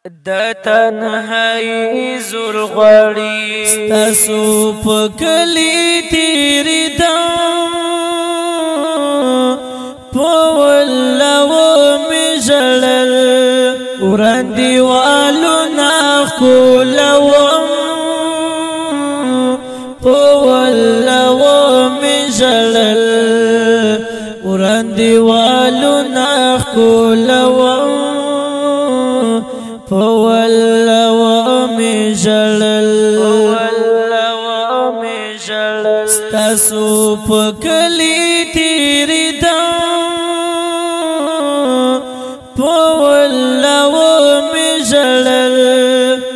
د تنهایی زور غړی ستاسو په کلی تیری دم په ولو می ژړل وران دیوالو نا کولوم په ولو می ژړل وران دیوالو نا کولوم فولو می ژړل ستاسو په کلی تیری دم فولو می ژړل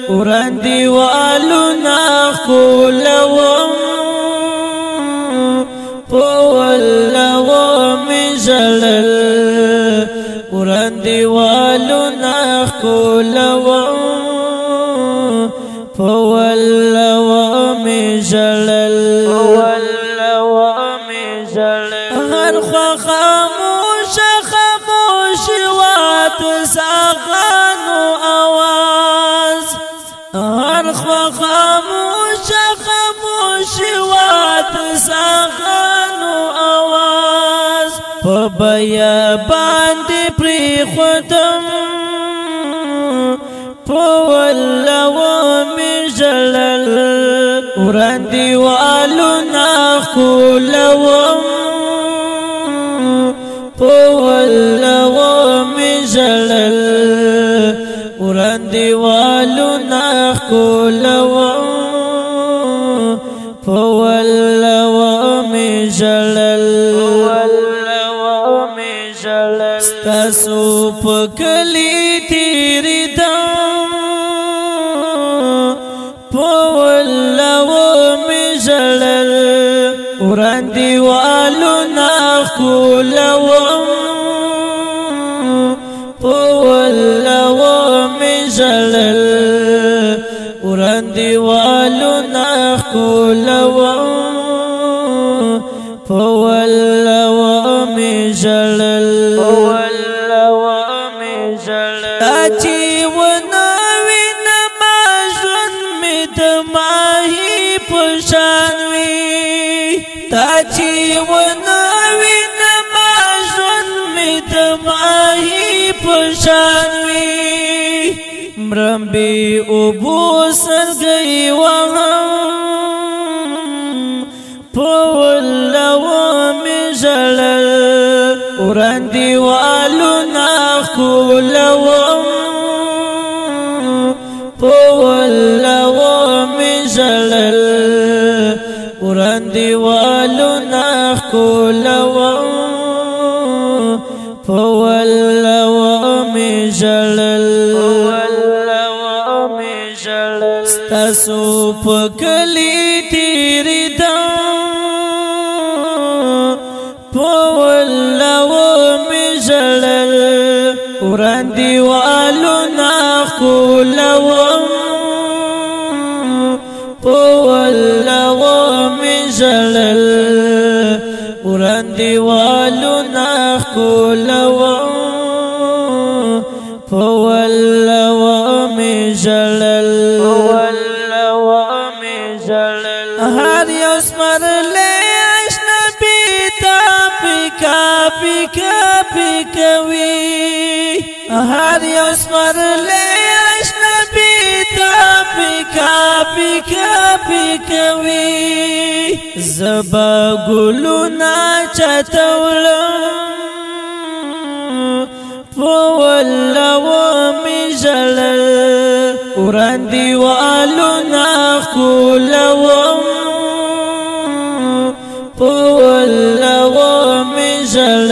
وران دیوالو نا کولوم فولو می ژړل وران دیوالو نا کولوم فولو می ژړل هر خوا خاموش وات ساغانو آواز هر خوا خاموش وات ساغانو آواز په بیا باندې پری خدم فولو می ژړل وران دیوالو نا کولوم فولو می ژړل وران دیوالو نا کولوم فولو می ژړل ستاسو په کلی تیری دم فولو می ژړل وران دیوالو نا کولوم فولو می ژړل وران دیوالو نا کولوم فولو می ژړل چې ونوي نما ژوند می د ماهي پشان وي تا چې ونوي نما ژوند می د ماهي پشان وي مرمبي اوبو سرګي وهم فولو می ژړل وران دیوالو نا کولوم فولو می ژړل وران دیوالو نا کولوم فولو می ژړل ستاسو په کلی تیری دم فولو می ژړل وران دیوالو نا کولوم فولو می ژړل وران دیوالو نا کولوم فولو می ژړل هر یو سمرلی اشنبی تا پیکا کوي هر یو سمرلی اشنبی تا پیکا کوي زبا ګلونا چتولم فولو می ژړل وران دیوالو نا کولوم فولو می ژړل